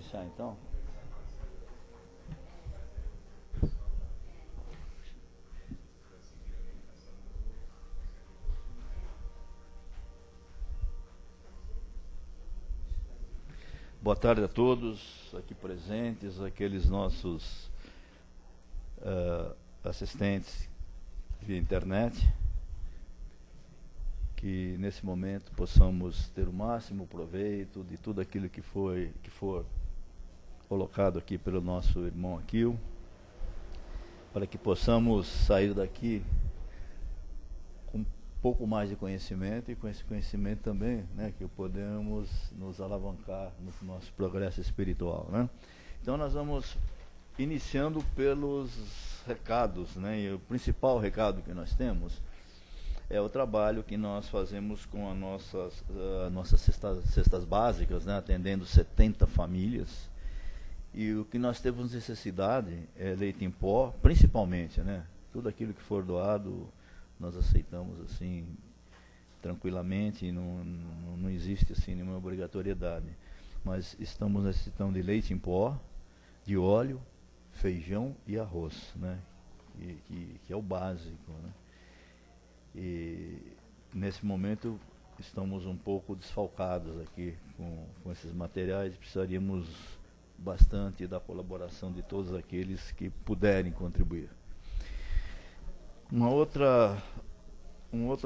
iniciar então? Boa tarde a todos aqui presentes, aqueles nossos assistentes via internet, que nesse momento possamos ter o máximo proveito de tudo aquilo que for colocado aqui pelo nosso irmão Aquil, para que possamos sair daqui com um pouco mais de conhecimento, e com esse conhecimento também, né, que podemos nos alavancar no nosso progresso espiritual, né? Então nós vamos iniciando pelos recados, né? E o principal recado que nós temos é o trabalho que nós fazemos com as nossas cestas básicas, né, atendendo 70 famílias. E o que nós temos necessidade é leite em pó, principalmente, né? Tudo aquilo que for doado, nós aceitamos assim tranquilamente, não existe assim nenhuma obrigatoriedade. Mas estamos necessitando de leite em pó, de óleo, feijão e arroz, né? Que é o básico, né? E nesse momento estamos um pouco desfalcados aqui com esses materiais. Precisaríamos bastante da colaboração de todos aqueles que puderem contribuir. Um outro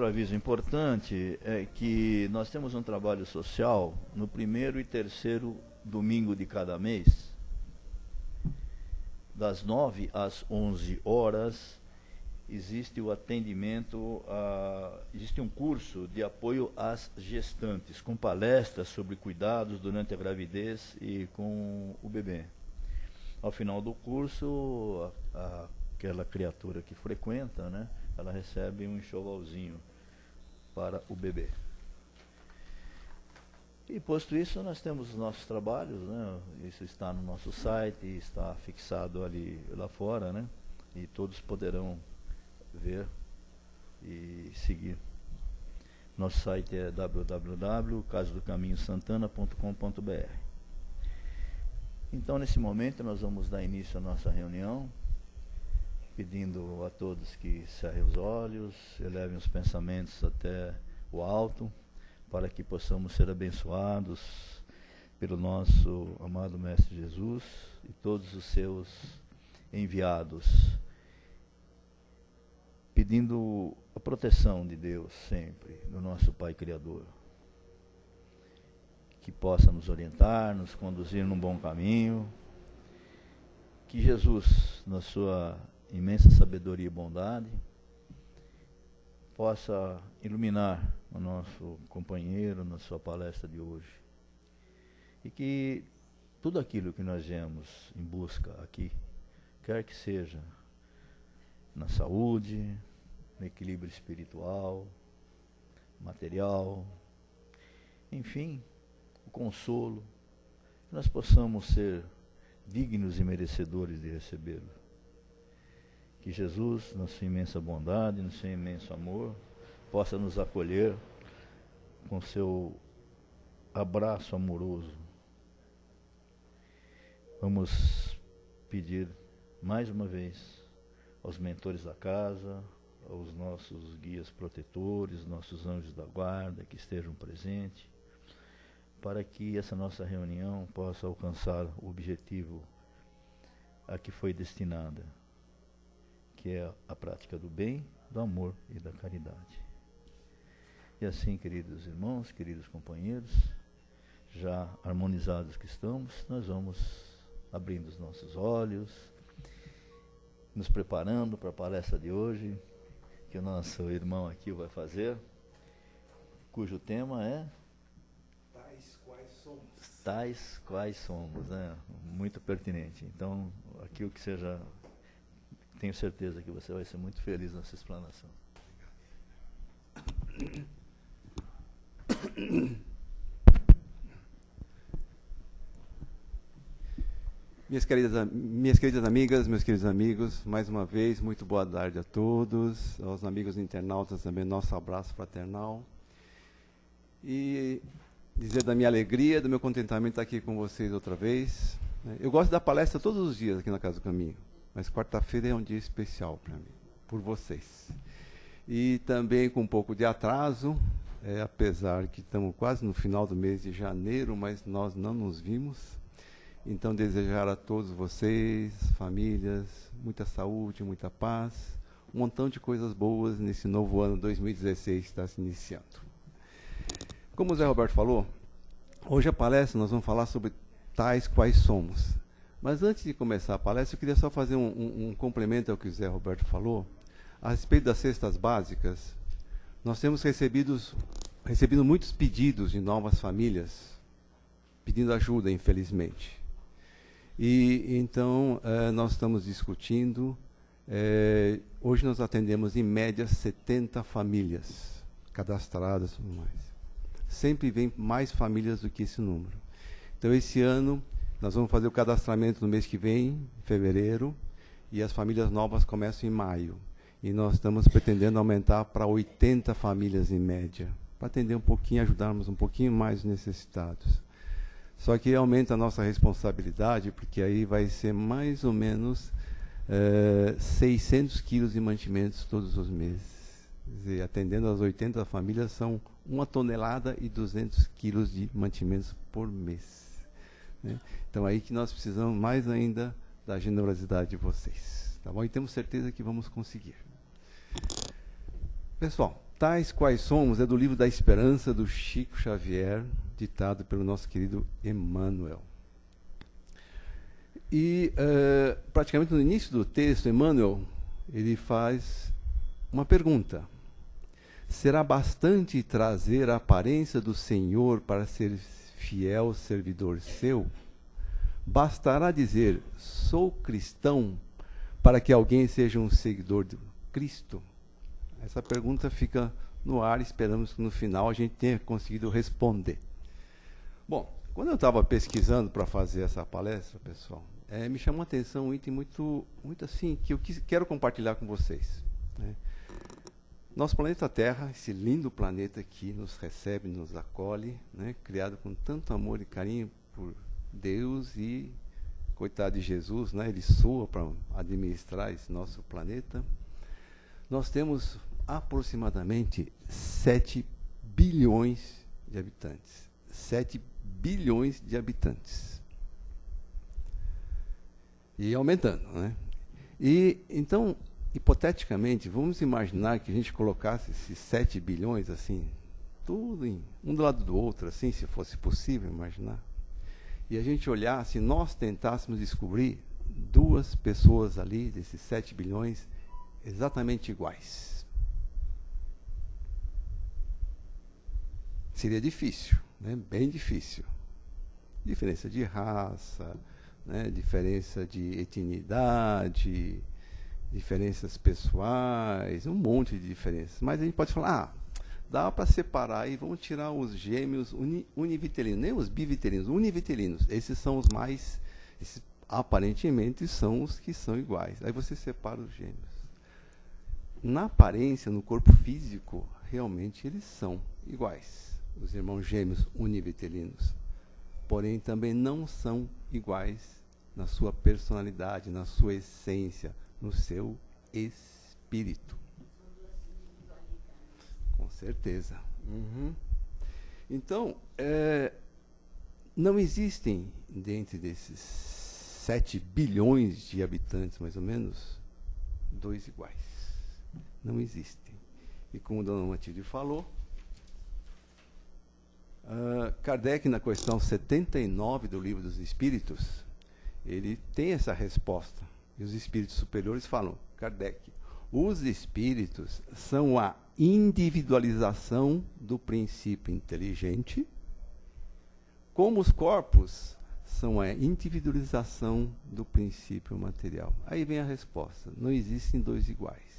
aviso importante é que nós temos um trabalho social no primeiro e terceiro domingo de cada mês, das 9 às 11 horas, existe o atendimento, existe um curso de apoio às gestantes, com palestras sobre cuidados durante a gravidez e com o bebê. Ao final do curso, aquela criatura que frequenta, né, ela recebe um enxovalzinho para o bebê. E posto isso, nós temos os nossos trabalhos, né? Isso está no nosso site, está fixado ali lá fora, né? E todos poderão ver e seguir. Nosso site é www.casadocaminhosantana.com.br. Então, nesse momento, nós vamos dar início à nossa reunião, pedindo a todos que cerrem os olhos, elevem os pensamentos até o alto, para que possamos ser abençoados pelo nosso amado Mestre Jesus e todos os seus enviados, pedindo a proteção de Deus sempre, do nosso Pai Criador, que possa nos orientar, nos conduzir num bom caminho, que Jesus, na sua imensa sabedoria e bondade, possa iluminar o nosso companheiro na sua palestra de hoje, e que tudo aquilo que nós viemos em busca aqui, quer que seja na saúde, no equilíbrio espiritual, material, enfim, o consolo, que nós possamos ser dignos e merecedores de recebê-lo. Que Jesus, na sua imensa bondade, no seu imenso amor, possa nos acolher com seu abraço amoroso. Vamos pedir mais uma vez aos mentores da casa, aos nossos guias protetores, nossos anjos da guarda que estejam presentes, para que essa nossa reunião possa alcançar o objetivo a que foi destinada, que é a prática do bem, do amor e da caridade. E assim, queridos irmãos, queridos companheiros, já harmonizados que estamos, nós vamos abrindo os nossos olhos, nos preparando para a palestra de hoje, que o nosso irmão aqui vai fazer, cujo tema é Tais quais somos. Tais quais somos, né? Muito pertinente. Então, aqui o que seja, tenho certeza que você vai ser muito feliz nessa explanação. Minhas queridas amigas, meus queridos amigos, mais uma vez, muito boa tarde a todos, aos amigos internautas também, nosso abraço fraternal. E dizer da minha alegria, do meu contentamento estar aqui com vocês outra vez. Eu gosto da palestra todos os dias aqui na Casa do Caminho, mas quarta-feira é um dia especial para mim, por vocês. E também com um pouco de atraso, apesar que estamos quase no final do mês de janeiro, mas nós não nos vimos. Então, desejar a todos vocês, famílias, muita saúde, muita paz, um montão de coisas boas nesse novo ano 2016 que está se iniciando. Como o Zé Roberto falou, hoje a palestra nós vamos falar sobre tais quais somos. Mas antes de começar a palestra, eu queria só fazer um complemento ao que o Zé Roberto falou. A respeito das cestas básicas, nós temos recebido muitos pedidos de novas famílias, pedindo ajuda, infelizmente. E então, nós estamos discutindo, hoje nós atendemos em média 70 famílias cadastradas e tudo mais. Sempre vem mais famílias do que esse número. Então, esse ano, nós vamos fazer o cadastramento no mês que vem, em fevereiro, e as famílias novas começam em maio. E nós estamos pretendendo aumentar para 80 famílias em média, para atender um pouquinho, ajudarmos um pouquinho mais os necessitados. Só que aumenta a nossa responsabilidade, porque aí vai ser mais ou menos 600 quilos de mantimentos todos os meses. Quer dizer, atendendo as 80 famílias, são 1 tonelada e 200 quilos de mantimentos por mês. Né? Então, aí que nós precisamos mais ainda da generosidade de vocês. Tá bom? E temos certeza que vamos conseguir. Pessoal, tais quais somos é do livro da Esperança, do Chico Xavier, ditado pelo nosso querido Emmanuel. E, praticamente no início do texto, Emmanuel, ele faz uma pergunta. Será bastante trazer a aparência do Senhor para ser fiel servidor seu? Bastará dizer, sou cristão, para que alguém seja um seguidor de Cristo? Essa pergunta fica no ar, esperamos que no final a gente tenha conseguido responder. Bom, quando eu estava pesquisando para fazer essa palestra, pessoal, me chamou a atenção um item muito assim, que eu quero compartilhar com vocês. Né? Nosso planeta Terra, esse lindo planeta aqui, nos recebe, nos acolhe, né? Criado com tanto amor e carinho por Deus e, coitado de Jesus, né? Ele soa para administrar esse nosso planeta. Nós temos aproximadamente 7 bilhões de habitantes. 7 bilhões de habitantes. E aumentando, né? E, então, hipoteticamente, vamos imaginar que a gente colocasse esses 7 bilhões, assim, tudo um do lado do outro, assim, se fosse possível imaginar. E a gente olhasse, nós tentássemos descobrir 2 pessoas ali, desses 7 bilhões, exatamente iguais. Seria difícil, né? Bem difícil. Diferença de raça, né? Diferença de etnidade, diferenças pessoais, um monte de diferenças. Mas a gente pode falar, dá para separar e vamos tirar os gêmeos univitelinos, nem os bivitelinos, univitelinos. Esses são os mais, aparentemente, são os que são iguais. Aí você separa os gêmeos. Na aparência, no corpo físico, realmente eles são iguais. Os irmãos gêmeos univitelinos. Porém, também não são iguais na sua personalidade, na sua essência, no seu espírito. Com certeza. Uhum. Então, não existem, dentre desses 7 bilhões de habitantes, mais ou menos, 2 iguais. Não existem. E como a dona Matilde falou, Kardec, na questão 79 do Livro dos Espíritos, ele tem essa resposta. E os espíritos superiores falam, Kardec, os espíritos são a individualização do princípio inteligente, como os corpos são a individualização do princípio material. Aí vem a resposta, não existem 2 iguais.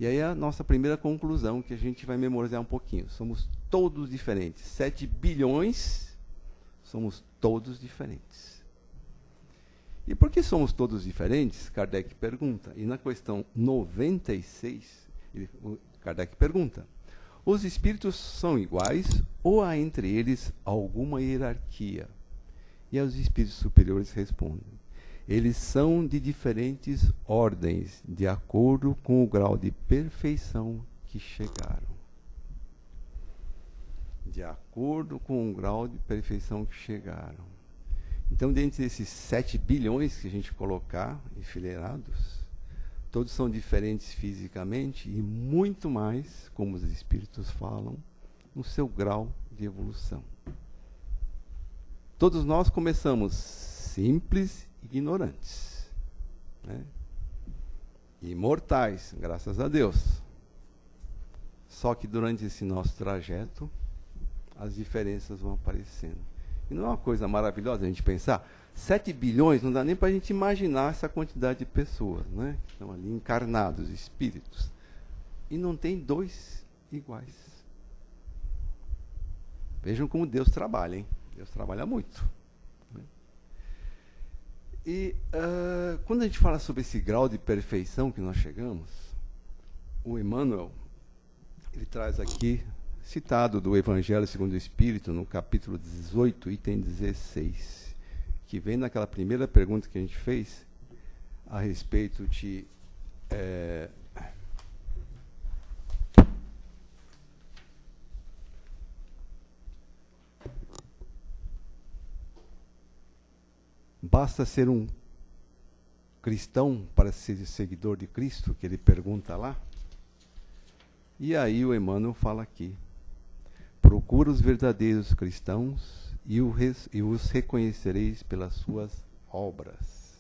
E aí a nossa primeira conclusão, que a gente vai memorizar um pouquinho, somos todos diferentes. 7 bilhões, somos todos diferentes. E por que somos todos diferentes? Kardec pergunta. E na questão 96, Kardec pergunta, Os espíritos são iguais ou há entre eles alguma hierarquia? E os espíritos superiores respondem: eles são de diferentes ordens, de acordo com o grau de perfeição que chegaram. De acordo com o grau de perfeição que chegaram. Então, dentre esses 7 bilhões que a gente colocar enfileirados, todos são diferentes fisicamente e muito mais, como os espíritos falam, no seu grau de evolução. Todos nós começamos simples, ignorantes, né? Imortais, graças a Deus. Só que durante esse nosso trajeto, as diferenças vão aparecendo. E não é uma coisa maravilhosa a gente pensar? 7 bilhões, não dá nem para a gente imaginar essa quantidade de pessoas, né? Que estão ali encarnados, espíritos. E não tem 2 iguais. Vejam como Deus trabalha, hein? Deus trabalha muito. Né? E quando a gente fala sobre esse grau de perfeição que nós chegamos, o Emmanuel, ele traz aqui, citado do Evangelho segundo o Espírito, no capítulo 18, item 16, que vem naquela primeira pergunta que a gente fez, a respeito de... basta ser um cristão para ser seguidor de Cristo, que ele pergunta lá. E aí o Emmanuel fala aqui: procura os verdadeiros cristãos e os reconhecereis pelas suas obras.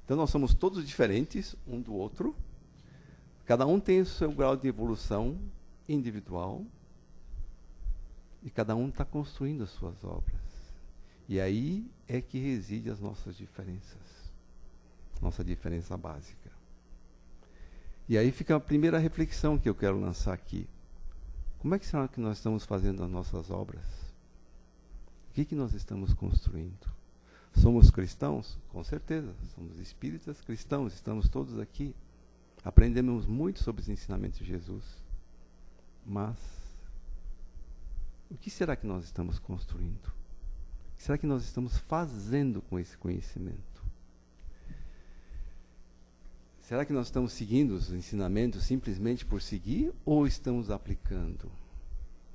Então nós somos todos diferentes um do outro, cada um tem o seu grau de evolução individual e cada um está construindo as suas obras. E aí é que reside as nossas diferenças, nossa diferença básica. E aí fica a primeira reflexão que eu quero lançar aqui. Como é que será que nós estamos fazendo as nossas obras? O que nós estamos construindo? Somos cristãos? Com certeza. Somos espíritas cristãos, estamos todos aqui. Aprendemos muito sobre os ensinamentos de Jesus. Mas, o que será que nós estamos construindo? O que será que nós estamos fazendo com esse conhecimento? Será que nós estamos seguindo os ensinamentos simplesmente por seguir ou estamos aplicando?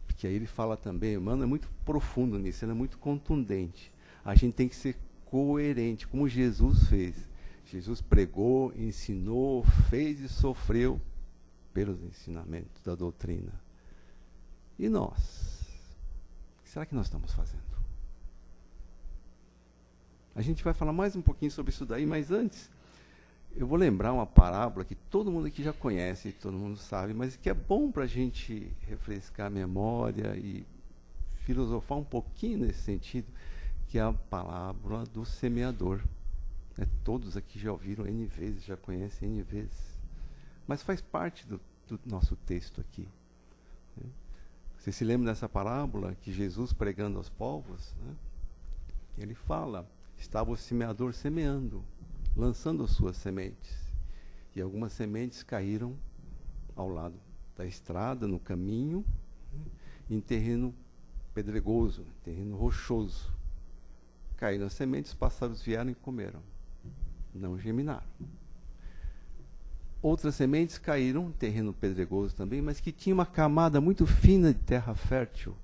Porque aí ele fala também, o Emmanuel é muito profundo nisso, ele é muito contundente. A gente tem que ser coerente, como Jesus fez. Jesus pregou, ensinou, fez e sofreu pelos ensinamentos da doutrina. E nós? O que será que nós estamos fazendo? A gente vai falar mais um pouquinho sobre isso daí, mas antes... eu vou lembrar uma parábola que todo mundo aqui já conhece, todo mundo sabe, mas que é bom para a gente refrescar a memória e filosofar um pouquinho nesse sentido, que é a parábola do semeador. Todos aqui já ouviram N vezes, já conhecem N vezes, mas faz parte do nosso texto aqui. Você se lembra dessa parábola que Jesus, pregando aos povos, ele fala, estava o semeador semeando, lançando as suas sementes. E algumas sementes caíram ao lado da estrada, no caminho, em terreno pedregoso, terreno rochoso. Caíram as sementes, os pássaros vieram e comeram. Não germinaram. Outras sementes caíram em terreno pedregoso também, mas que tinha uma camada muito fina de terra fértil.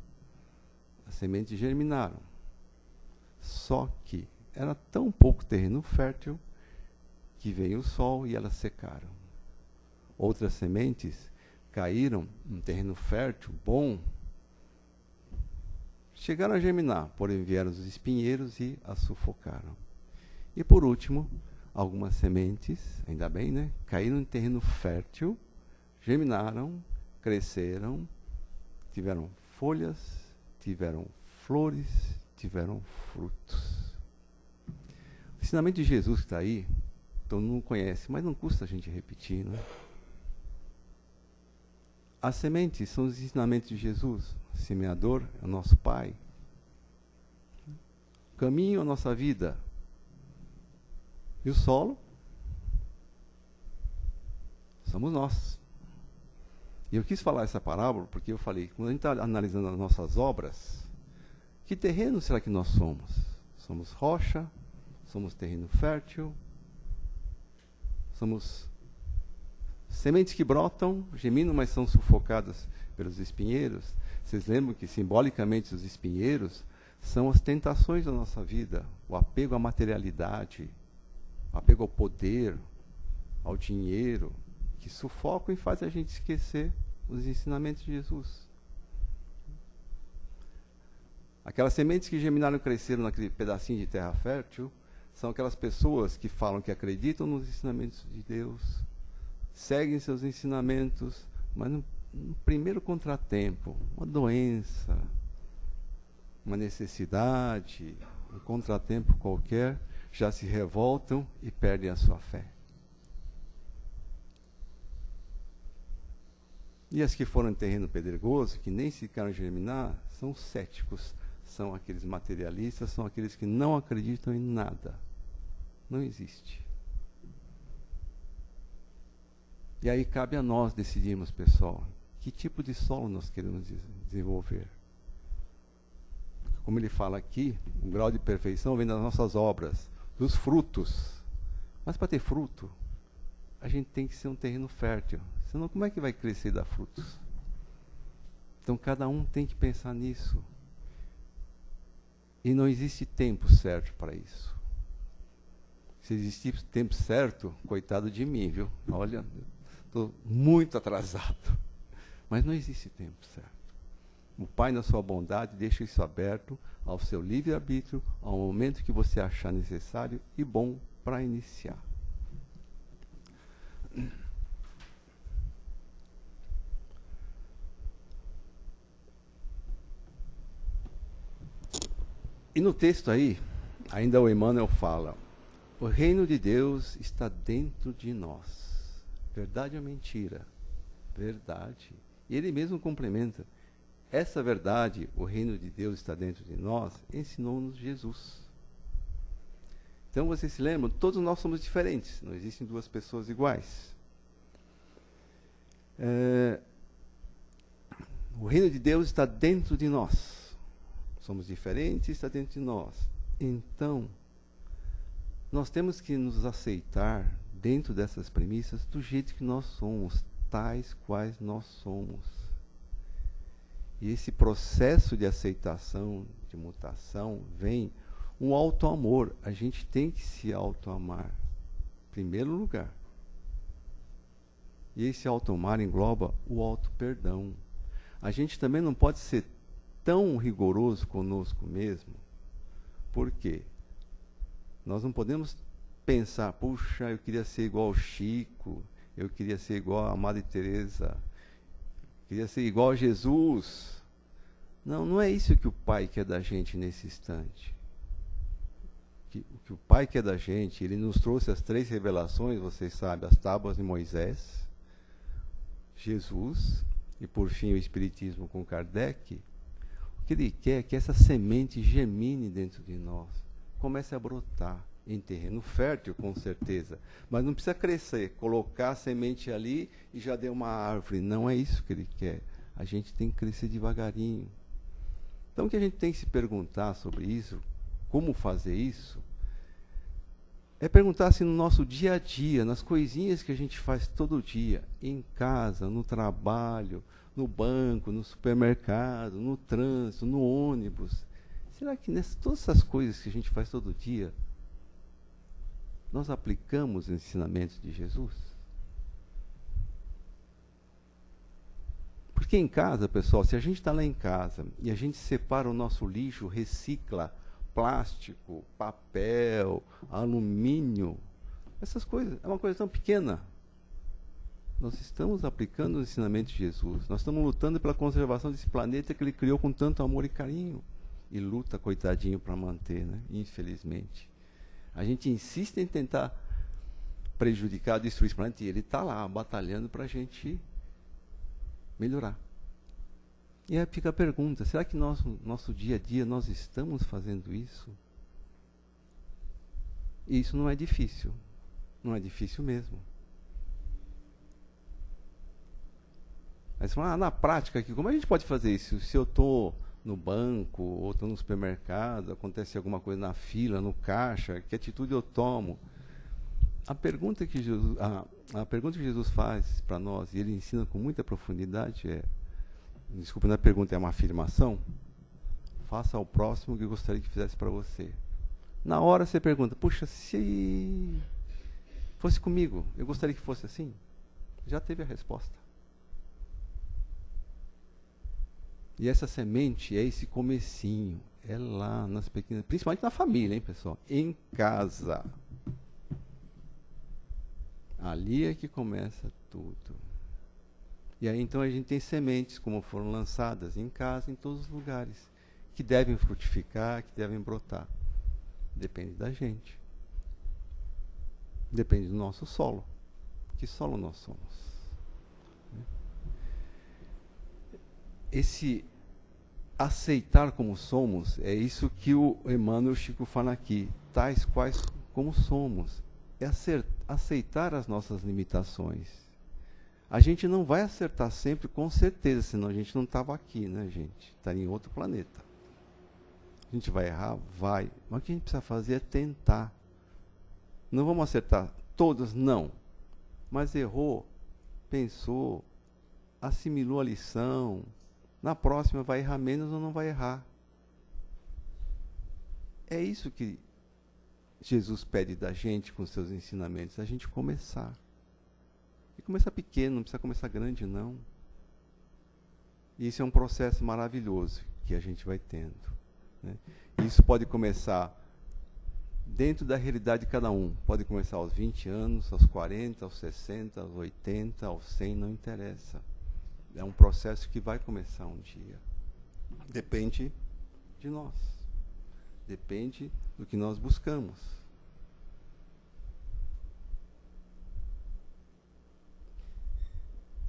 As sementes germinaram. Só que era tão pouco terreno fértil que veio o sol e elas secaram. Outras sementes caíram em terreno fértil, bom, chegaram a germinar, porém vieram os espinheiros e as sufocaram. E por último, algumas sementes, ainda bem, né, caíram em terreno fértil, germinaram, cresceram, tiveram folhas, tiveram flores, tiveram frutos. O ensinamento de Jesus que está aí, todo mundo conhece, mas não custa a gente repetir, né? As sementes são os ensinamentos de Jesus. O semeador é o nosso Pai. O caminho é a nossa vida. E o solo somos nós. E eu quis falar essa parábola porque eu falei, quando a gente está analisando as nossas obras, que terreno será que nós somos? Somos rocha? Somos terreno fértil? Somos sementes que brotam, gemendo, mas são sufocadas pelos espinheiros? Vocês lembram que, simbolicamente, os espinheiros são as tentações da nossa vida, o apego à materialidade, o apego ao poder, ao dinheiro, que sufocam e fazem a gente esquecer os ensinamentos de Jesus. Aquelas sementes que germinaram e cresceram naquele pedacinho de terra fértil são aquelas pessoas que falam que acreditam nos ensinamentos de Deus, seguem seus ensinamentos, mas no primeiro contratempo, uma doença, uma necessidade, um contratempo qualquer, já se revoltam e perdem a sua fé. E as que foram em terreno pedregoso, que nem se ficaram germinar, são céticos, são aqueles materialistas, são aqueles que não acreditam em nada. Não existe. E aí cabe a nós decidirmos, pessoal, que tipo de solo nós queremos desenvolver. Como ele fala aqui, o grau de perfeição vem das nossas obras, dos frutos. Mas para ter fruto, a gente tem que ser um terreno fértil. Senão, como é que vai crescer e dar frutos? Então, cada um tem que pensar nisso. E não existe tempo certo para isso. Se existir tempo certo, coitado de mim, viu? Olha, estou muito atrasado. Mas não existe tempo certo. O Pai, na sua bondade, deixa isso aberto ao seu livre-arbítrio, ao momento que você achar necessário e bom para iniciar. E no texto aí, ainda o Emmanuel fala, o reino de Deus está dentro de nós. Verdade ou mentira? Verdade. E ele mesmo complementa, essa verdade, o reino de Deus está dentro de nós, ensinou-nos Jesus. Então vocês se lembram, todos nós somos diferentes, não existem duas pessoas iguais. O reino de Deus está dentro de nós. Somos diferentes, está dentro de nós. Então, nós temos que nos aceitar dentro dessas premissas do jeito que nós somos, tais quais nós somos. E esse processo de aceitação, de mutação, vem um auto-amor. A gente tem que se auto-amar, em primeiro lugar. E esse auto-amar engloba o auto-perdão. A gente também não pode ser tão rigoroso conosco mesmo. Por quê? Nós não podemos pensar, puxa, eu queria ser igual ao Chico, eu queria ser igual a Madre Teresa, queria ser igual a Jesus. Não, não é isso que o Pai quer da gente nesse instante. O que o Pai quer da gente, Ele nos trouxe as 3 revelações, vocês sabem, as tábuas de Moisés, Jesus e por fim o Espiritismo com Kardec. O que Ele quer é que essa semente germine dentro de nós, comece a brotar em terreno fértil, com certeza, mas não precisa crescer, colocar a semente ali e já deu uma árvore. Não é isso que Ele quer. A gente tem que crescer devagarinho. Então, o que a gente tem que se perguntar sobre isso, como fazer isso, é perguntar se no nosso dia a dia, nas coisinhas que a gente faz todo dia, em casa, no trabalho, no banco, no supermercado, no trânsito, no ônibus, será que todas essas coisas que a gente faz todo dia, nós aplicamos os ensinamentos de Jesus? Porque em casa, pessoal, se a gente está lá em casa e a gente separa o nosso lixo, recicla plástico, papel, alumínio, essas coisas, é uma coisa tão pequena. Nós estamos aplicando os ensinamentos de Jesus. Nós estamos lutando pela conservação desse planeta que Ele criou com tanto amor e carinho. E luta, coitadinho, para manter, né? Infelizmente. A gente insiste em tentar prejudicar, destruir esse planeta, e Ele está lá, batalhando para a gente melhorar. E aí fica a pergunta, será que no nosso dia a dia nós estamos fazendo isso? E isso não é difícil. Não é difícil mesmo. Aí você fala, na prática aqui, como a gente pode fazer isso? Se eu estou no banco, ou estou no supermercado, acontece alguma coisa na fila, no caixa, que atitude eu tomo? A pergunta que Jesus faz para nós, e ele ensina com muita profundidade, desculpa, não é pergunta, é uma afirmação. Faça ao próximo o que gostaria que fizesse para você. Na hora você pergunta, puxa, se fosse comigo, eu gostaria que fosse assim? Já teve a resposta. E essa semente é esse comecinho, é lá nas pequenas, principalmente na família, hein, pessoal? Em casa. Ali é que começa tudo. E aí então a gente tem sementes, como foram lançadas em casa, em todos os lugares, que devem frutificar, que devem brotar. Depende da gente. Depende do nosso solo. Que solo nós somos? Esse aceitar como somos, é isso que o Emmanuel Chico fala aqui. Tais quais como somos. É aceitar as nossas limitações. A gente não vai acertar sempre, com certeza, senão a gente não estava aqui, né, gente? Estaria em outro planeta. A gente vai errar? Vai. Mas o que a gente precisa fazer é tentar. Não vamos acertar todas? Não. Mas errou, pensou, assimilou a lição. Na próxima vai errar menos ou não vai errar. É isso que Jesus pede da gente com seus ensinamentos, a gente começar. E começar pequeno, não precisa começar grande, não. E isso é um processo maravilhoso que a gente vai tendo. Né? Isso pode começar dentro da realidade de cada um. Pode começar aos 20 anos, aos 40, aos 60, aos 80, aos 100, não interessa. É um processo que vai começar um dia. Depende de nós. Depende do que nós buscamos.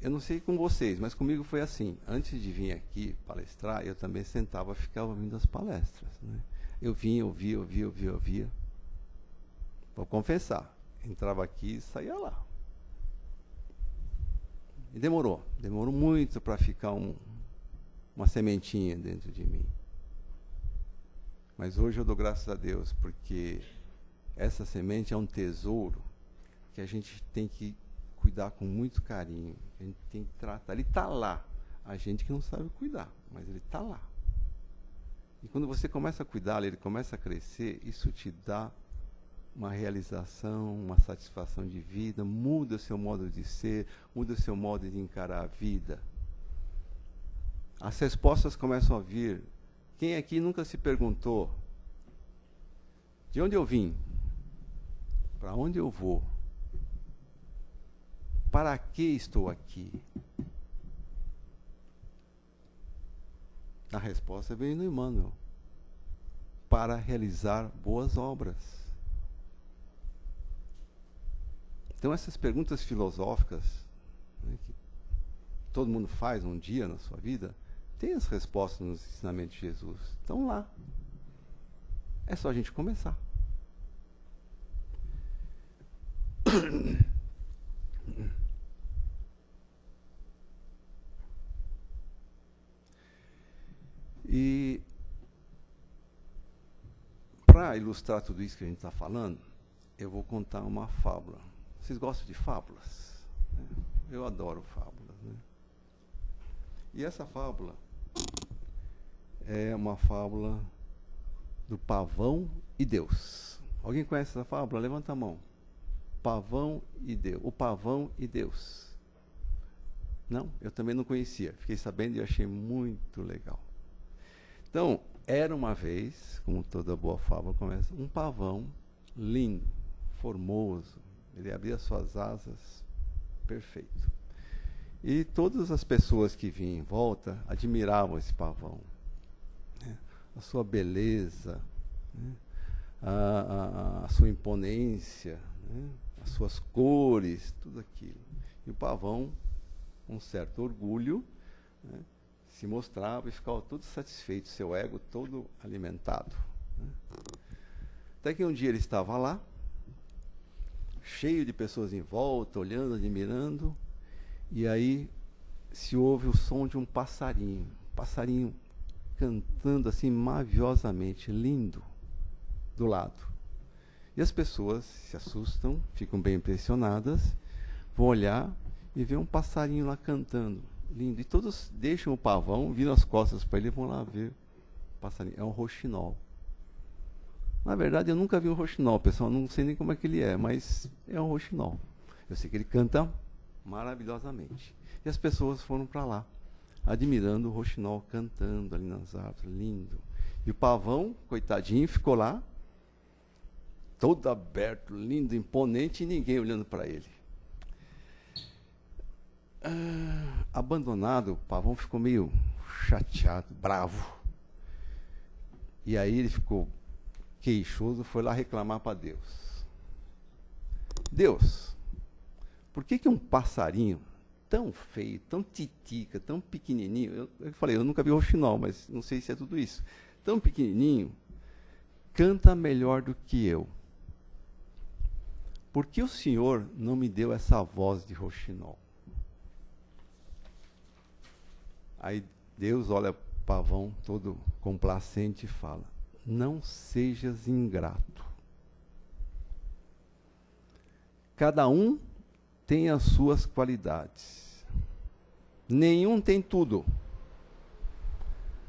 Eu não sei com vocês, mas comigo foi assim. Antes de vir aqui palestrar, eu também sentava e ficava ouvindo as palestras. Né? Eu vinha, ouvia. Vou confessar. Entrava aqui e saía lá. E demorou muito para ficar uma sementinha dentro de mim. Mas hoje eu dou graças a Deus, porque essa semente é um tesouro que a gente tem que cuidar com muito carinho, a gente tem que tratar. Ele está lá, a gente que não sabe cuidar, mas ele está lá. E quando você começa a cuidar, ele começa a crescer, isso te dá uma realização, uma satisfação de vida, muda o seu modo de ser, muda o seu modo de encarar a vida. As respostas começam a vir. Quem aqui nunca se perguntou, de onde eu vim? Para onde eu vou? Para que estou aqui? A resposta vem no Emmanuel. Para realizar boas obras. Então essas perguntas filosóficas, né, que todo mundo faz um dia na sua vida, tem as respostas nos ensinamentos de Jesus. Estão lá. É só a gente começar. E para ilustrar tudo isso que a gente está falando, eu vou contar uma fábula. Vocês gostam de fábulas? Eu adoro fábulas. Né? E essa fábula é uma fábula do pavão e Deus. Alguém conhece essa fábula? Levanta a mão. Pavão e Deus. O pavão e Deus. Não? Eu também não conhecia. Fiquei sabendo e achei muito legal. Então, era uma vez, como toda boa fábula começa, um pavão lindo, formoso. Ele abria suas asas, perfeito. E todas as pessoas que vinham em volta admiravam esse pavão. Né? A sua beleza, né? a sua imponência, né? As suas cores, tudo aquilo. E o pavão, com um certo orgulho, né? Se mostrava e ficava todo satisfeito, seu ego todo alimentado. Né? Até que um dia ele estava lá, cheio de pessoas em volta, olhando, admirando, e aí se ouve o som de um passarinho cantando assim maviosamente, lindo, do lado. E as pessoas se assustam, ficam bem impressionadas, vão olhar e vê um passarinho lá cantando, lindo. E todos deixam o pavão, viram as costas para ele e vão lá ver o passarinho. É um rouxinol. Na verdade, eu nunca vi um rouxinol, pessoal, não sei nem como é que ele é, mas é um rouxinol. Eu sei que ele canta maravilhosamente. E as pessoas foram para lá, admirando o rouxinol cantando ali nas árvores, lindo. E o pavão, coitadinho, ficou lá, todo aberto, lindo, imponente, e ninguém olhando para ele. Abandonado, o pavão ficou meio chateado, bravo. E aí ele ficou queixoso, foi lá reclamar para Deus. Deus, por que um passarinho tão feio, tão titica, tão pequenininho, eu falei, eu nunca vi rouxinol, mas não sei se é tudo isso, tão pequenininho, canta melhor do que eu? Por que o Senhor não me deu essa voz de rouxinol? Aí Deus olha para o pavão todo complacente e fala, não sejas ingrato. Cada um tem as suas qualidades. Nenhum tem tudo.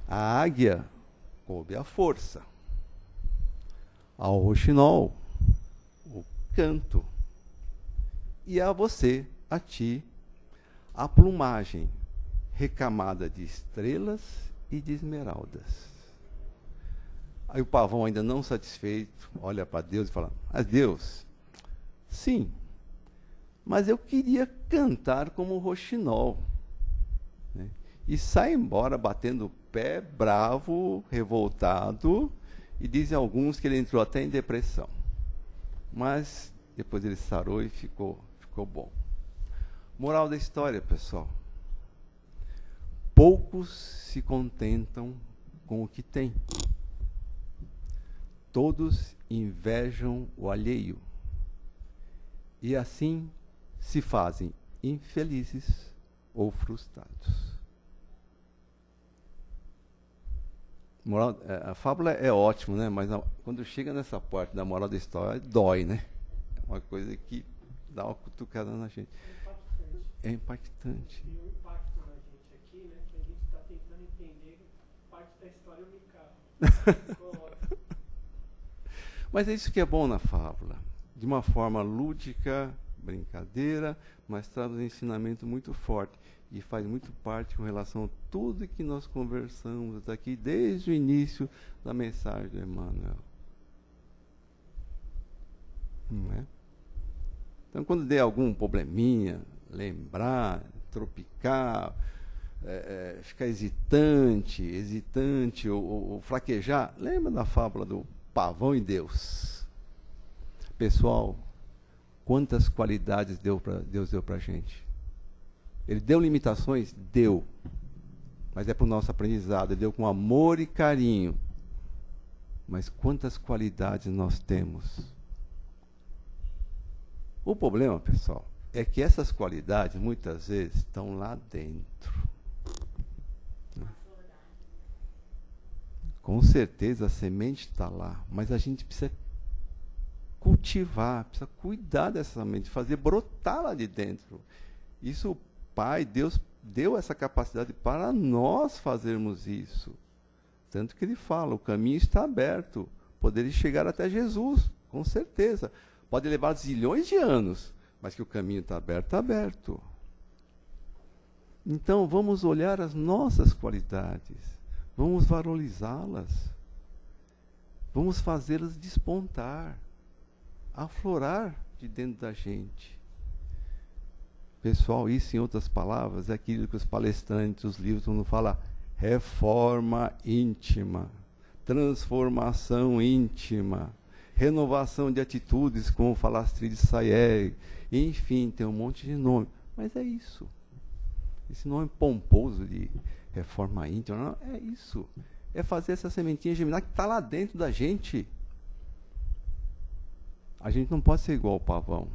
A águia coube a força. Ao rouxinol, o canto. E a você, a ti, a plumagem recamada de estrelas e de esmeraldas. Aí o pavão, ainda não satisfeito, olha para Deus e fala, mas Deus, sim, mas eu queria cantar como o rouxinol. Né? E sai embora batendo o pé, bravo, revoltado, e dizem alguns que ele entrou até em depressão. Mas depois ele sarou e ficou bom. Moral da história, pessoal. Poucos se contentam com o que têm. Todos invejam o alheio. E assim se fazem infelizes ou frustrados. A fábula é ótima, né? Mas quando chega nessa parte da moral da história, dói, né? É uma coisa que dá uma cutucada na gente. É impactante. E o impacto na gente aqui, né? Que a gente está tentando entender parte da história unical. Mas é isso que é bom na fábula. De uma forma lúdica, brincadeira, mas traz um ensinamento muito forte. E faz muito parte com relação a tudo que nós conversamos aqui, desde o início da mensagem do Emmanuel. Não é? Então, quando der algum probleminha, lembrar, tropicar, ficar hesitante ou fraquejar, lembra da fábula do pavão e Deus. Pessoal, quantas qualidades Deus deu para a gente? Ele deu limitações? Deu. Mas é para o nosso aprendizado. Ele deu com amor e carinho. Mas quantas qualidades nós temos? O problema, pessoal, é que essas qualidades, muitas vezes, estão lá dentro. Com certeza a semente está lá, mas a gente precisa cultivar, precisa cuidar dessa semente, fazer brotar lá de dentro. Isso o Pai, Deus, deu essa capacidade para nós fazermos isso. Tanto que ele fala, o caminho está aberto, poderia chegar até Jesus, com certeza. Pode levar zilhões de anos, mas que o caminho está aberto, está aberto. Então, vamos olhar as nossas qualidades, vamos valorizá-las, vamos fazê-las despontar, aflorar de dentro da gente. Pessoal, isso, em outras palavras, é aquilo que os palestrantes, os livros, vão falar, reforma íntima, transformação íntima, renovação de atitudes, como fala Astrid Sayegh, enfim, tem um monte de nome. Mas é isso. Esse nome pomposo de reforma íntima, não, é isso. É fazer essa sementinha germinar que está lá dentro da gente. A gente não pode ser igual ao pavão,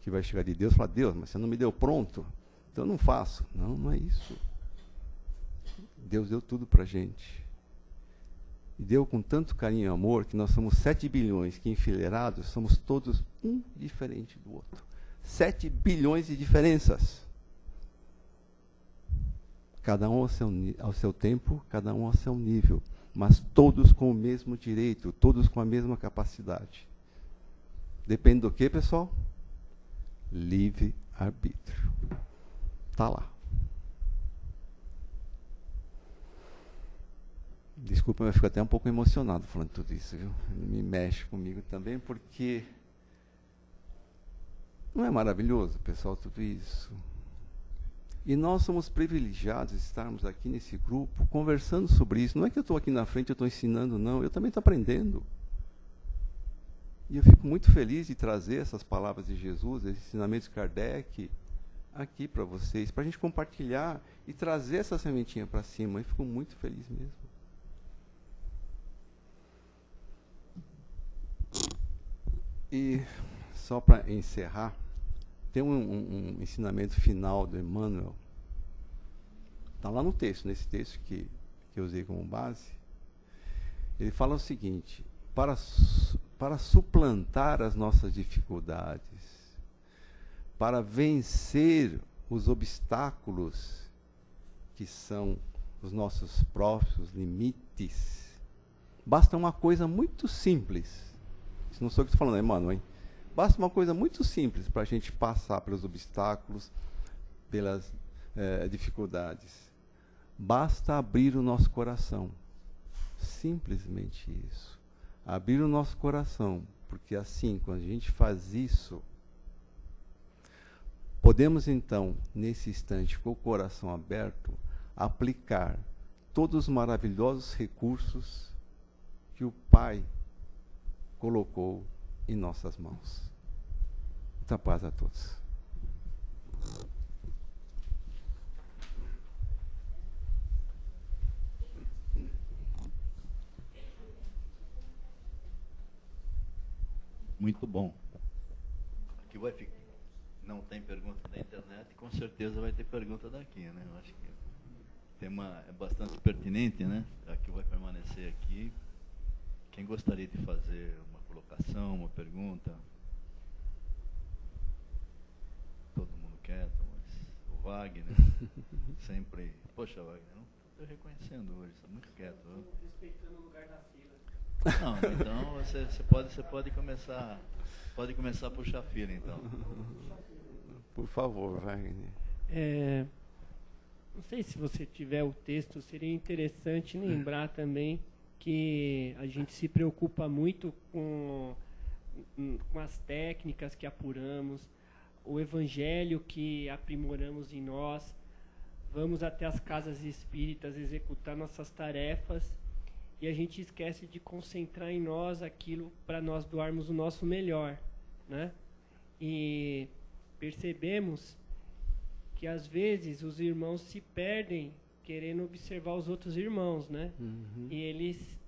que vai chegar de Deus e falar, Deus, mas você não me deu pronto. então eu não faço. Não, não é isso. Deus deu tudo para a gente. E deu com tanto carinho e amor que nós somos 7 bilhões que enfileirados, somos todos um diferente do outro. 7 bilhões de diferenças. Cada um ao seu tempo, cada um ao seu nível. Mas todos com o mesmo direito, todos com a mesma capacidade. Depende do que, pessoal? Livre-arbítrio. Está lá. Desculpa, eu fico até um pouco emocionado falando tudo isso, viu? Me mexe comigo também, porque não é maravilhoso, pessoal, tudo isso? E nós somos privilegiados de estarmos aqui nesse grupo, conversando sobre isso. Não é que eu estou aqui na frente, eu estou ensinando, não. Eu também estou aprendendo. E eu fico muito feliz de trazer essas palavras de Jesus, esses ensinamentos de Kardec, aqui para vocês, para a gente compartilhar e trazer essa sementinha para cima. Eu fico muito feliz mesmo. E, só para encerrar, tem um ensinamento final do Emmanuel. Está lá no texto, nesse texto que eu usei como base. Ele fala o seguinte: para suplantar as nossas dificuldades, para vencer os obstáculos que são os nossos próprios limites, basta uma coisa muito simples. Isso não sou eu que estou falando, Emmanuel, hein? Basta uma coisa muito simples para a gente passar pelos obstáculos, pelas dificuldades. Basta abrir o nosso coração. Simplesmente isso. Abrir o nosso coração. Porque assim, quando a gente faz isso, podemos então, nesse instante, com o coração aberto, aplicar todos os maravilhosos recursos que o Pai colocou em nossas mãos. Muita paz a todos. Muito bom. Aqui vai ficar. Não tem pergunta da internet, com certeza vai ter pergunta daqui, né? Eu acho que o tema é bastante pertinente, né? Aqui vai permanecer aqui. Quem gostaria de fazer uma colocação, uma pergunta? Todo mundo quieto, mas o Wagner sempre... Poxa, Wagner, não estou reconhecendo hoje, está muito quieto. Respeitando o lugar da fila. Não, então você pode começar a puxar a fila, então. Por favor, Wagner. Não sei se você tiver o texto, seria interessante lembrar também que a gente se preocupa muito com as técnicas que apuramos, o evangelho que aprimoramos em nós, vamos até as casas espíritas executar nossas tarefas e a gente esquece de concentrar em nós aquilo para nós doarmos o nosso melhor, né? E percebemos que às vezes os irmãos se perdem querendo observar os outros irmãos, né? Uhum. E eles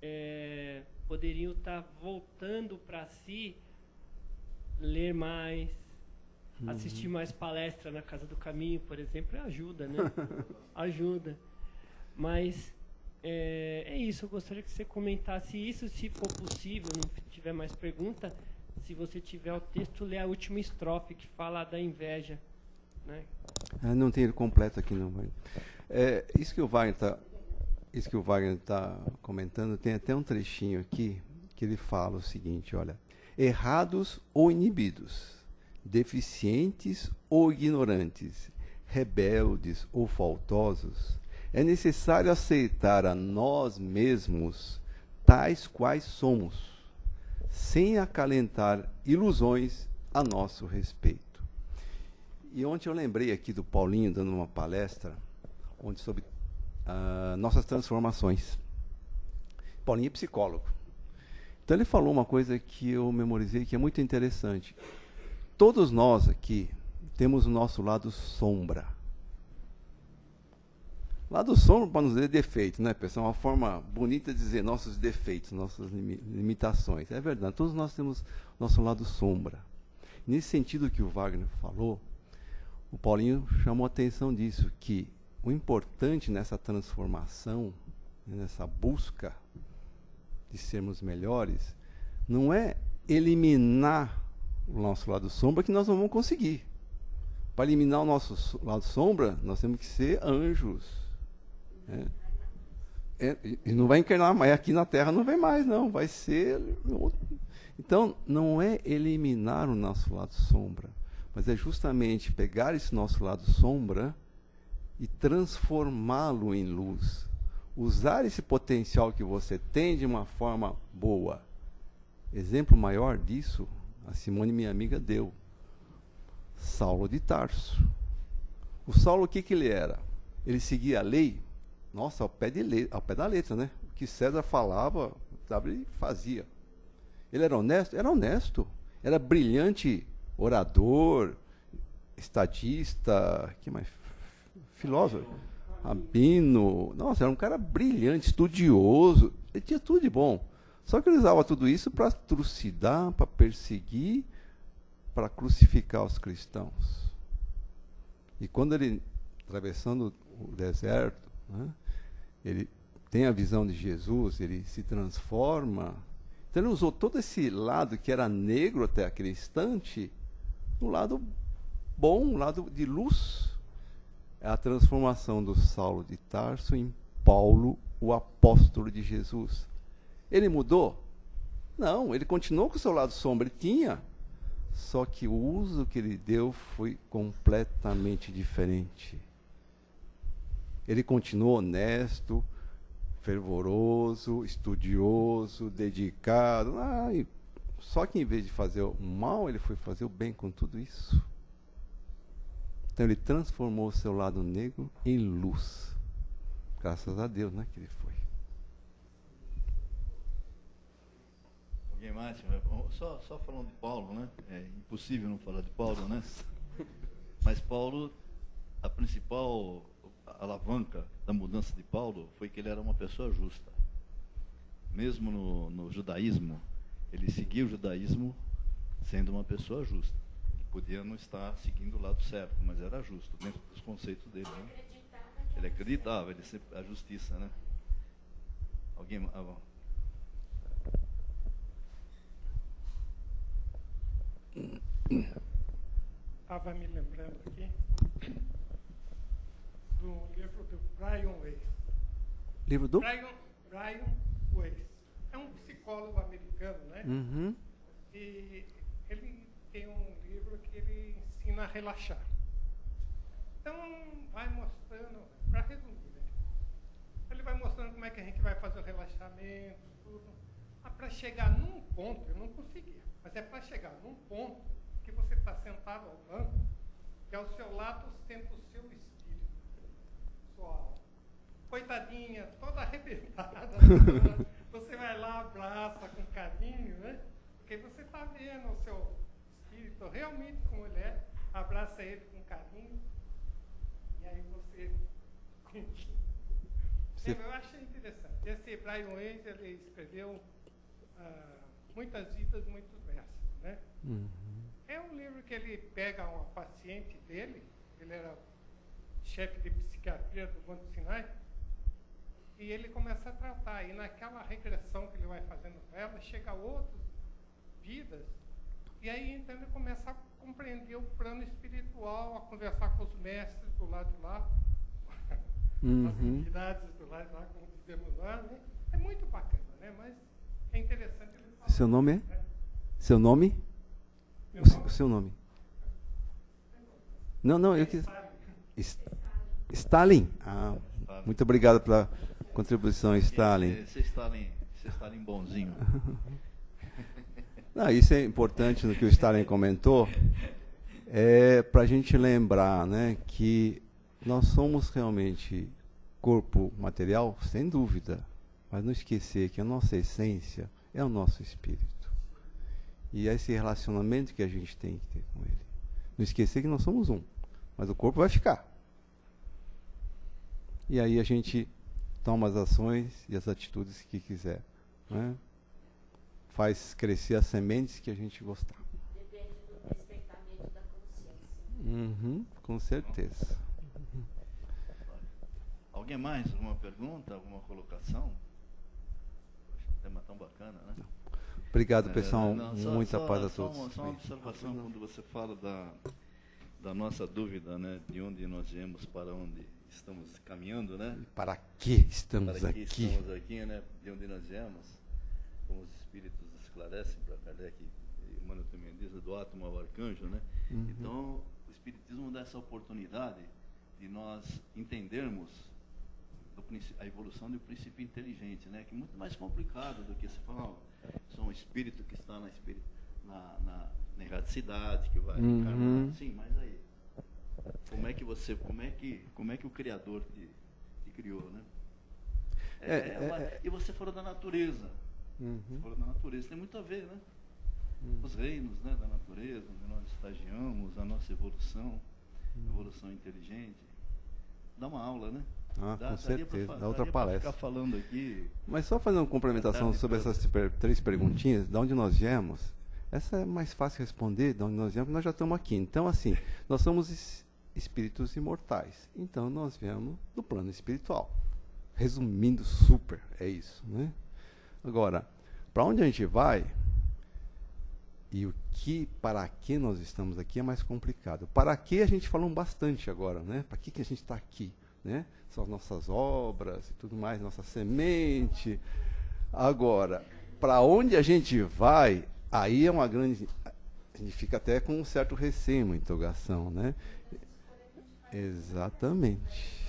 poderiam estar voltando para si, ler mais, assistir mais palestra na Casa do Caminho, por exemplo, ajuda, né? Ajuda. Mas é isso, eu gostaria que você comentasse isso, se for possível, não tiver mais pergunta, se você tiver o texto, lê a última estrofe que fala da inveja, né? Não tem ele completo aqui, não. Isso que o Wagner está comentando, tem até um trechinho aqui que ele fala o seguinte, olha: errados ou inibidos, deficientes ou ignorantes, rebeldes ou faltosos, é necessário aceitar a nós mesmos tais quais somos, sem acalentar ilusões a nosso respeito. E ontem eu lembrei aqui do Paulinho dando uma palestra sobre nossas transformações. Paulinho é psicólogo. Então ele falou uma coisa que eu memorizei que é muito interessante. Todos nós aqui temos o nosso lado sombra. Lado sombra para nos dizer defeito, né, pessoal? É uma forma bonita de dizer nossos defeitos, nossas limitações. É verdade, todos nós temos nosso lado sombra. Nesse sentido que o Wagner falou, o Paulinho chamou a atenção disso, que o importante nessa transformação, nessa busca de sermos melhores, não é eliminar o nosso lado sombra, que nós não vamos conseguir. Para eliminar o nosso lado sombra, nós temos que ser anjos. E não vai encarnar mais, aqui na Terra não vem mais, não, vai ser... Então, não é eliminar o nosso lado sombra, mas é justamente pegar esse nosso lado sombra e transformá-lo em luz. Usar esse potencial que você tem de uma forma boa. Exemplo maior disso, a Simone, minha amiga, deu. Saulo de Tarso. O Saulo, o que ele era? Ele seguia a lei, nossa, ao pé da letra, né? O que César falava, ele fazia. Ele era honesto? Era honesto. Era brilhante orador, estadista, que mais? Filósofo. Rabino. Nossa, era um cara brilhante, estudioso. Ele tinha tudo de bom. Só que ele usava tudo isso para trucidar, para perseguir, para crucificar os cristãos. E quando ele, atravessando o deserto, né, ele tem a visão de Jesus, ele se transforma. Então ele usou todo esse lado que era negro até aquele instante, no lado bom, um lado de luz. É a transformação do Saulo de Tarso em Paulo, o apóstolo de Jesus. Ele mudou? Não, ele continuou com o seu lado sombra, ele tinha. Só que o uso que ele deu foi completamente diferente. Ele continuou honesto, fervoroso, estudioso, dedicado. Só que em vez de fazer o mal, ele foi fazer o bem com tudo isso. Então ele transformou o seu lado negro em luz. Graças a Deus, né, que ele foi. Alguém mais? Só falando de Paulo, né? É impossível não falar de Paulo, né? Mas Paulo, a principal alavanca da mudança de Paulo foi que ele era uma pessoa justa. Mesmo no judaísmo, ele seguia o judaísmo sendo uma pessoa justa. Ele podia não estar seguindo o lado certo, mas era justo, dentro dos conceitos dele. Né? Ele acreditava, ele sempre, a justiça, né? Alguém... Estava me lembrando aqui do livro do Brian Weiss. Livro do? Brian Weiss. É um psicólogo americano, né? Uhum. E ele tem um livro que ele ensina a relaxar. Então, vai mostrando, para resumir, né? Ele vai mostrando como é que a gente vai fazer o relaxamento, tudo. Mas para chegar num ponto, eu não conseguia, mas é para chegar num ponto que você está sentado ao banco, que ao seu lado senta o seu espírito, sua alma. Coitadinha, toda arrebentada, você vai lá, abraça com carinho, né? Porque você está vendo o seu espírito realmente como ele é, abraça ele com carinho, e aí você... Eu achei interessante. Esse Brian Weiss, ele escreveu muitas vidas, muitos versos, né? Uhum. É um livro que ele pega uma paciente dele, ele era chefe de psiquiatria do Monte Sinai, e ele começa a tratar, e naquela regressão que ele vai fazendo com ela, chega a outras vidas, e aí então ele começa a compreender o plano espiritual, a conversar com os mestres do lado de lá, as entidades do lado de lá, como dizemos lá, né? É muito bacana, né? Mas é interessante ele falar. Seu nome é? Né? Seu nome? O seu nome. Não, eu quis... Stalin. Muito obrigado pela contribuição, Stalin. Você Stalin bonzinho. Não, isso é importante no que o Stalin comentou, para a gente lembrar, né, que nós somos realmente corpo material, sem dúvida, mas não esquecer que a nossa essência é o nosso espírito. E é esse relacionamento que a gente tem que ter com ele. Não esquecer que nós somos um, mas o corpo vai ficar. E aí a gente toma as ações e as atitudes que quiser, né? Faz crescer as sementes que a gente gostar. Depende do despertamento da consciência. Uhum, com certeza. Alguém mais? Alguma pergunta? Alguma colocação? Um tema tão bacana, né? Obrigado, pessoal. Não, Muita paz a todos. Só uma observação quando você fala da nossa dúvida, né? De onde nós viemos, para onde estamos caminhando, né? Para que estamos Para que aqui? estamos aqui, né? De onde nós viemos, como os espíritos esclarecem para Kardec, e Emmanuel também diz, do átomo ao arcanjo, né? Uhum. Então, o espiritismo dá essa oportunidade de nós entendermos a evolução do princípio inteligente, né? Que é muito mais complicado do que se falar, sou um espírito que está na erraticidade, que vai encarnar. Sim, mas aí, como é que o Criador te criou, né? E você falou da natureza. Você falou da natureza, tem muito a ver, né? Os reinos, né, da natureza, onde nós estagiamos, a nossa evolução inteligente. Dá uma aula, né? Com certeza, dá outra palestra. Ficar falando aqui. Mas só fazendo uma complementação sobre essas 3 perguntinhas, de onde nós viemos, essa é mais fácil responder, de onde nós viemos, nós já estamos aqui. Então, assim, nós somos espíritos imortais. Então, nós viemos do plano espiritual. Resumindo super, é isso, né? Agora, para onde a gente vai e para que nós estamos aqui é mais complicado. Para que a gente falou bastante agora, né? Para que a gente está aqui, né? São as nossas obras e tudo mais, nossa semente. Agora, para onde a gente vai, aí é uma grande... A gente fica até com um certo receio, uma interrogação, né? Exatamente.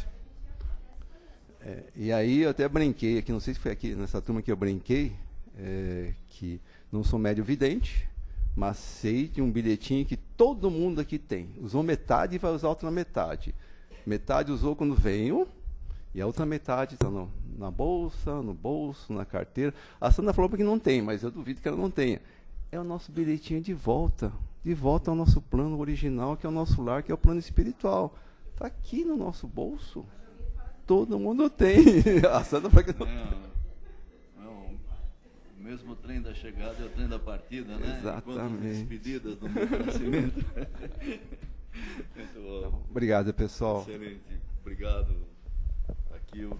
E aí eu até brinquei aqui, não sei se foi aqui nessa turma que eu brinquei, que não sou médio vidente, mas sei de um bilhetinho que todo mundo aqui tem. Usou metade e vai usar outra metade. Metade usou quando veio, e a outra metade está na bolsa, no bolso, na carteira. A Sandra falou que não tem, mas eu duvido que ela não tenha. É o nosso bilhetinho de volta ao nosso plano original, que é o nosso lar, que é o plano espiritual. Está aqui no nosso bolso. Todo mundo tem. A Sandra falou que não tem. O mesmo trem da chegada é o trem da partida, né? Exatamente. Despedidas do meu conhecimento. Muito bom. Obrigado, pessoal. Excelente. Obrigado, Akil.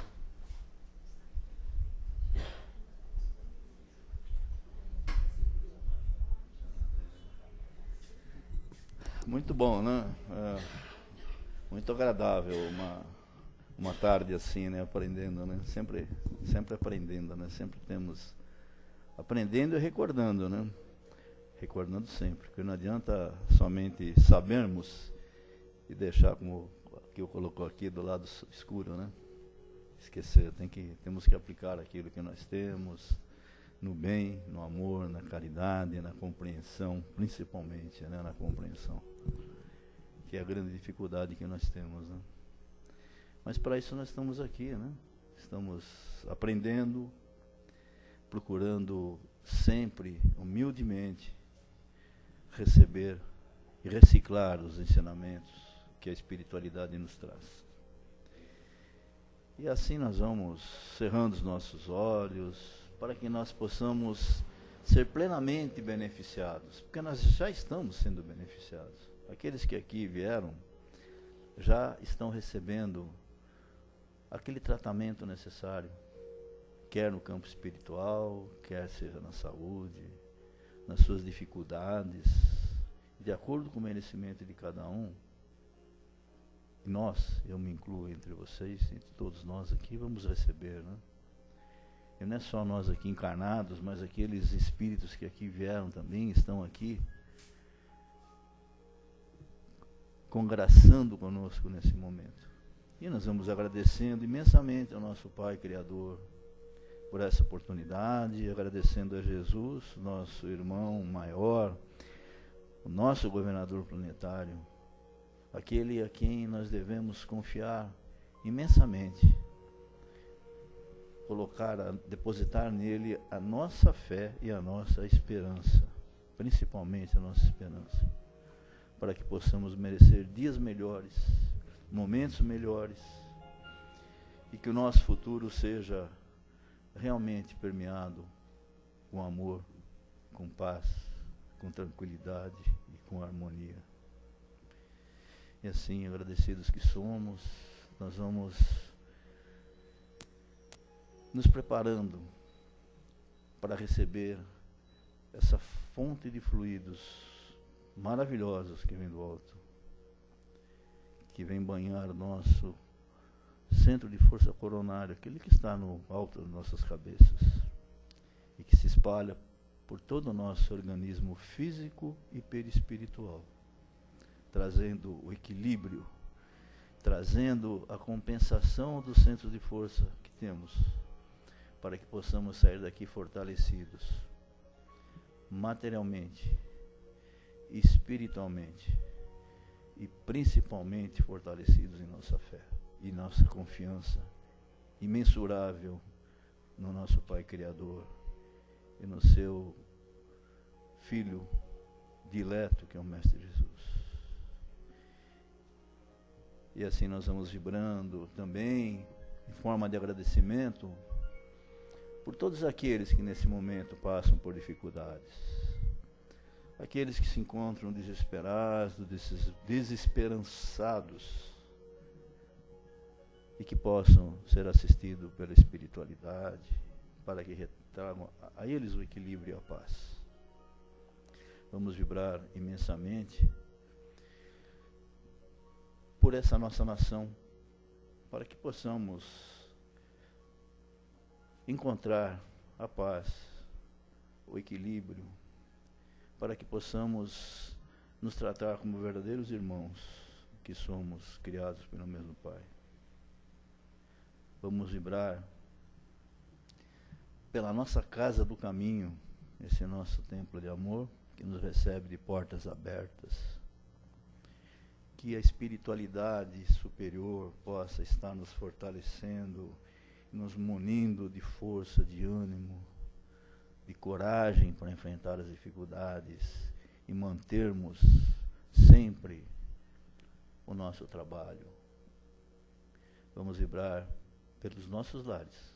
Muito bom, né? Muito agradável uma tarde assim, né? Aprendendo, né? Sempre aprendendo, né? Sempre temos aprendendo e recordando, né? Recordando sempre, porque não adianta somente sabermos e deixar, como que eu colocou aqui, do lado escuro, né? Esquecer, temos que aplicar aquilo que nós temos no bem, no amor, na caridade, na compreensão, principalmente, né? Na compreensão, que é a grande dificuldade que nós temos, né? Mas para isso nós estamos aqui, né? Estamos aprendendo, procurando sempre, humildemente, receber e reciclar os ensinamentos que a espiritualidade nos traz. E assim nós vamos cerrando os nossos olhos para que nós possamos ser plenamente beneficiados, porque nós já estamos sendo beneficiados. Aqueles que aqui vieram já estão recebendo aquele tratamento necessário, quer no campo espiritual, quer seja na saúde, nas suas dificuldades, de acordo com o merecimento de cada um. Nós, eu me incluo entre vocês, entre todos nós aqui, vamos receber, né? E não é só nós aqui encarnados, mas aqueles espíritos que aqui vieram também, estão aqui congraçando conosco nesse momento. E nós vamos agradecendo imensamente ao nosso Pai Criador por essa oportunidade, agradecendo a Jesus, nosso irmão maior, o nosso governador planetário, aquele a quem nós devemos confiar imensamente, depositar nele a nossa fé e a nossa esperança, principalmente a nossa esperança, para que possamos merecer dias melhores, momentos melhores, e que o nosso futuro seja realmente permeado com amor, com paz, com tranquilidade e com harmonia. E assim, agradecidos que somos, nós vamos nos preparando para receber essa fonte de fluidos maravilhosos que vem do alto, que vem banhar o nosso centro de força coronária, aquele que está no alto das nossas cabeças, e que se espalha por todo o nosso organismo físico e perispiritual, trazendo o equilíbrio, trazendo a compensação dos centros de força que temos, para que possamos sair daqui fortalecidos, materialmente, espiritualmente e principalmente fortalecidos em nossa fé e nossa confiança imensurável no nosso Pai Criador e no seu Filho dileto, que é o Mestre Jesus. E assim nós vamos vibrando também, em forma de agradecimento, por todos aqueles que nesse momento passam por dificuldades, aqueles que se encontram desesperados, desesperançados, e que possam ser assistidos pela espiritualidade, para que retragam a eles o equilíbrio e a paz. Vamos vibrar imensamente por essa nossa nação, para que possamos encontrar a paz, o equilíbrio, para que possamos nos tratar como verdadeiros irmãos, que somos criados pelo mesmo Pai. Vamos vibrar pela nossa casa do caminho, esse nosso templo de amor, que nos recebe de portas abertas, que a espiritualidade superior possa estar nos fortalecendo, nos munindo de força, de ânimo, de coragem para enfrentar as dificuldades e mantermos sempre o nosso trabalho. Vamos vibrar pelos nossos lares,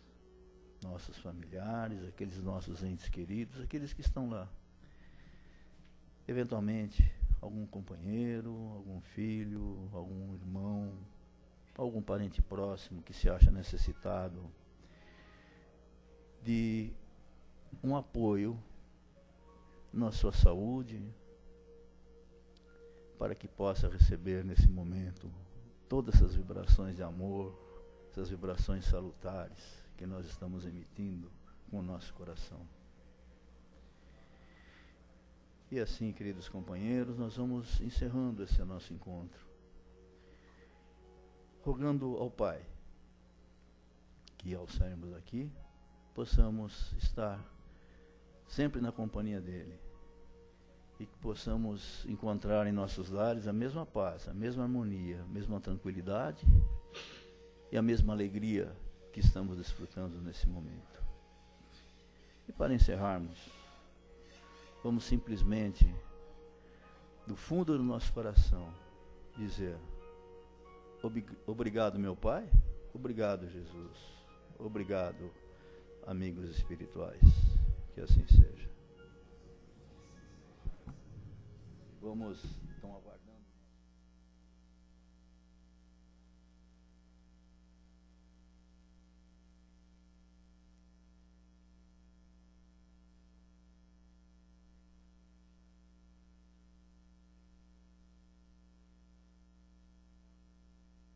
nossos familiares, aqueles nossos entes queridos, aqueles que estão lá. Eventualmente, algum companheiro, algum filho, algum irmão, algum parente próximo que se acha necessitado de um apoio na sua saúde, para que possa receber nesse momento todas essas vibrações de amor, essas vibrações salutares que nós estamos emitindo com o nosso coração. E assim, queridos companheiros, nós vamos encerrando esse nosso encontro, rogando ao Pai que, ao sairmos daqui, possamos estar sempre na companhia dEle e que possamos encontrar em nossos lares a mesma paz, a mesma harmonia, a mesma tranquilidade e a mesma alegria que estamos desfrutando nesse momento. E para encerrarmos, vamos simplesmente, do fundo do nosso coração, dizer: obrigado, meu Pai, obrigado, Jesus, obrigado, amigos espirituais, que assim seja. Vamos tomar vaga.